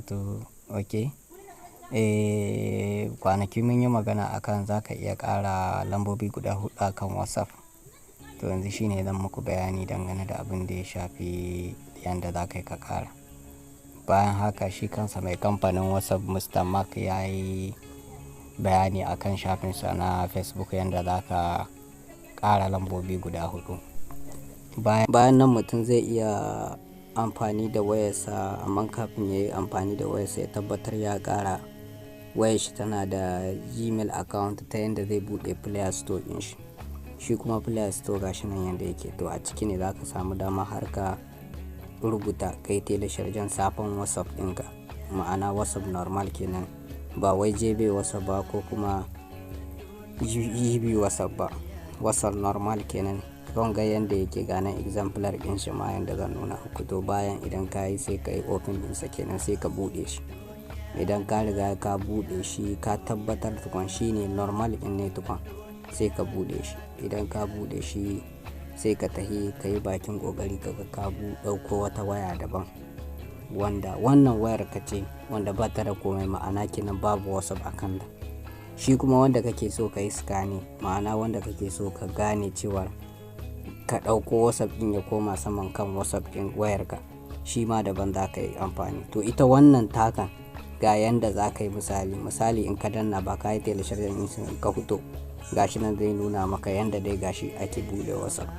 To, ok. Kwanaki mun yi magana akan za ka iya ƙara lambobi guda huɗu akan WhatsApp. To yanzu shine zan muku bayani dangane da abin da ya shafi yanda za ka yi ka ƙara. Bayan haka shi kansa mai kamfanin WhatsApp Mr. Mark ya yi bayani akan shafinsa na Facebook yanda za ka ƙara lambobi guda huɗu. Bayan nan mutum zai iya amfani da wayarsa, amma kafin ya yi amfani da wayarsa ya tabbatar ya ƙara wayarshi tana da Gmail account ta yanda zai buɗe Play Store ɗin shi. Shi kuma Play Store gashi nan yanda yake. To a ciki ne za ka samu dama har ka rubuta kai telasharjan sabon WhatsApp ɗinka. Ma'ana WhatsApp normal kenan, ba wai JB WhatsApp ba ko kuma GB WhatsApp ba. WhatsApp normal kenan. Don ga yanda yake ganin exemplar ɗin shi ma yanda zan nuna muku. To bayan idan ka yi sai ka yi open ɗinsa kenan sai ka buɗe shi. Idan ka riga ka buɗe shi ka tabbatar tukun shi ne normal ɗin ne tukun sai ka buɗe shi. Idan ka buɗe shi sai ka tahi ka yi bakin ƙoƙari ka ɗauko wata waya daban, wanda wannan wayar ka ce wanda ba ta da komai, ma'ana kenan babu WhatsApp a kanta. Shi kuma wanda kake so ka yi scanning, ma'ana wanda kake so ka gane cewa ka ɗauko WhatsApp ɗin ya koma saman kan WhatsApp ɗin wayarka, shi ma daban za ka yi amfani. To ita wannan takan ga yanda za ka yi misali in ka danna ba ka yi telasharjan ɗin ka fito, gashi nan zai nuna maka yanda dai gashi ake buɗe WhatsApp.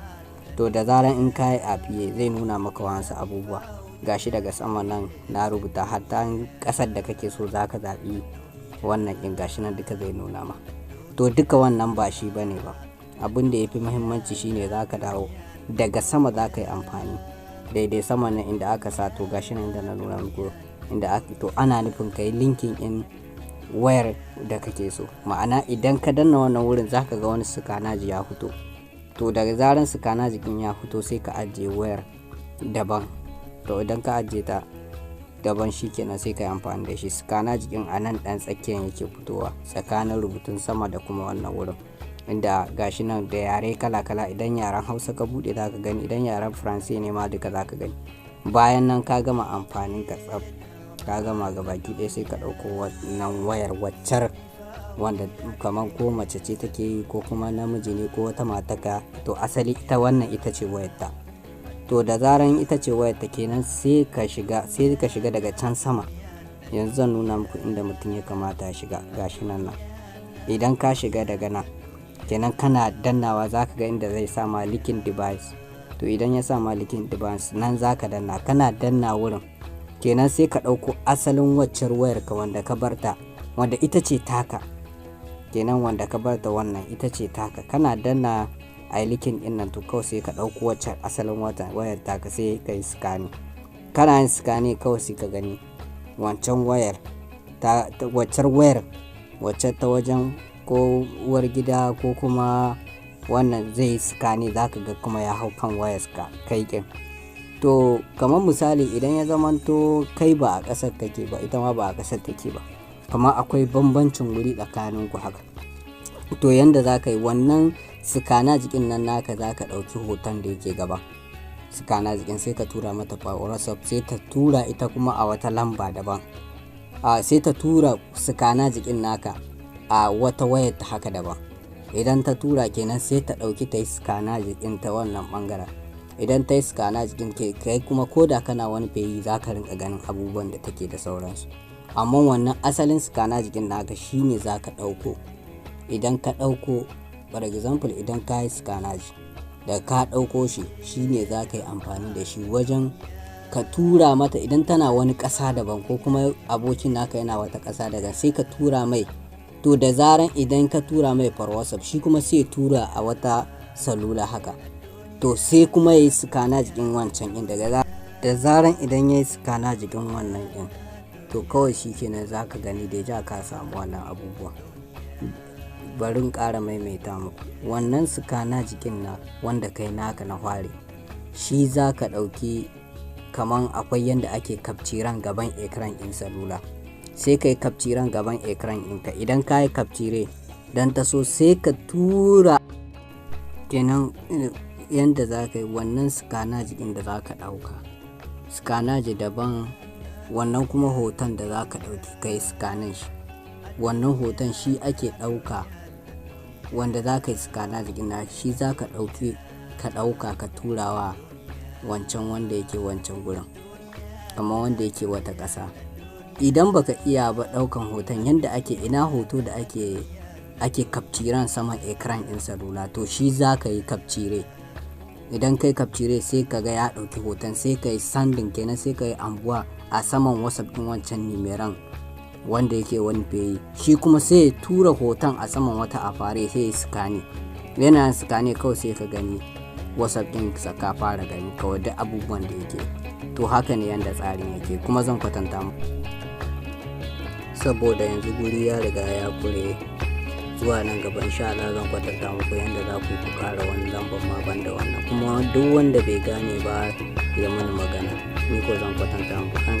To da zaran in ka yi afiye zai nuna maka wasu abubuwa. Gashi daga sama nan na rubuta hatta ƙasar da kake so za ka zaɓi wannan ɗin, gashi nan duka zai nuna ma. To duka wannan ba shi bane ba. Abin da ya fi muhimmanci shine za ka dawo daga sama za ka yi amfani. Daidai sama nan inda aka sa to gashi nan da na nuna muku inda aka, to ana nufin ka yi linkin in wayar da kake so. Ma'ana idan ka danna wannan wurin za ka ga wani scanner ya fito. To daga zaran scanner ɗin ya fito sai ka ajiye wayar daban. To idan ka ajiye ta daban shi kenan sai ka yi amfani da shi. Scanner ɗin a nan ɗan tsakiyar yake fitowa tsakanin rubutun sama da kuma wannan wurin. Inda gashi nan da yare kala-kala, idan yaren Hausa ka buɗe za ka gani, idan yaren Faransai ne ma duka za ka gani. Bayan nan ka gama amfanin ka tsaf, ka gama gabaki ɗaya sai ka ɗauko wannan wayar waccar wanda kamar ko mace ce take yi ko kuma namiji ne ko wata mataka. To asali ita wannan ita ce wayarta. To da zaran ita ce wayarta kenan sai ka shiga daga can sama. Yanzu zan nuna muku inda mutum ya kamata ya shiga, gashi nan. Idan ka shiga daga nan kenan kana dannawa za ka ga inda zai sa ma linking device. To idan ya sa ma linking device nan za ka danna, kana danna wurin kenan sai ka ɗauko asalin waccar wayarka wanda ka barta, wanda ita ce taka kenan, wanda ka barta wannan ita ce taka. Kana danna a linking ɗin nan to kawai sai ka ɗauko waccar asalin wayar taka sai ka yi scanning. Kana yin scanning kawai sai ka gani wancan wayar waccar wayar wacce ta wajen ko uwar gida ko kuma wannan zai yi scanning za ka ga kuma ya hau kan wayarka kai ƙin. To kamar misali idan ya zamanto kai ba a ƙasar kake ba, ita ma ba a ƙasar take ba, kamar akwai bambancin wuri tsakaninku haka, to yanda za ka yi wannan scanner jikin nan naka za ka ɗauki hoton da yake gaba scanner jikin sai ka tura mata WhatsApp, sai ta tura ita kuma a wata lamba daban. Sai ta tura scanner jikin naka a wata wayar ta haka daban. Idan ta tura kenan sai ta ɗauki ta yi scanner jikin ta wannan ɓangaren. Idan ta yi scanner jikin kai kuma ko da kana wani feyi za ka rinka ganin abubuwan da take da sauransu. Amma wannan asalin scanner jikin naka shine za ka ɗauko. Idan ka ɗauko, for example idan ka yi scanner da ka ɗauko shi shine za ka yi amfani da shi wajen ka tura mata idan tana wani ƙasa daban ko kuma abokin naka yana wata ƙasa daga, sai ka tura mai. To da zaran idan ka tura mai per WhatsApp shi kuma sai tura a wata salula haka. To sai kuma ya yi scanner jikin wancan ɗin da zaran idan ya yi scanner jikin wannan ɗin to kawai shi kenan za ka gani da ja ka samu wannan abubuwa. Bari in ƙara maimaita muku wannan scanner jikin na wanda kai naka na fare shi za ka ɗauki, kaman akwai yanda ake kapciran gaban ekran ɗin salula, sai ka yi kapciran gaban ekran ɗinka. Idan ka yi kapcire dan ta so sai ka tura kenan. Yanda za ka yi wannan scanner jikin da za ka ɗauka, scanner daban wannan kuma hoton da za ka ɗauki ka yi scanning shi, wannan hoton shi ake ɗauka, wanda za ka yi scanner jikin na shi za ka ɗauka ka turawa wancan wanda yake wancan gurin, kamar wanda yake wata ƙasa. Idan baka iya ba ɗaukan hoton yanda ake, ina hoto da ake capturing saman ekran ɗin salula, to shi za ka yi capture. Idan kai capture sai ka ga ya ɗauki hoton, sai ka yi sanding kenan, sai ka yi ambuwa a saman WhatsApp ɗin wancan nimeran wanda yake wani peyi, shi kuma sai ya tura hoton a saman wata afare sai ya scanning. Yana scanning kawai sai ka gani WhatsApp ɗin ka fara gani kawai da abubuwan da yake. To haka ne yanda tsarin yake, kuma zan kwatanta muku saboda yanzu guri ya riga ya kure. Zuwa nan gaba insha Allah zan kwatanta muku yanda za ku ƙara wani lambar ma banda wannan, kuma duk wanda bai gane ba ya mani magana, ni ko zan kwatanta muku kan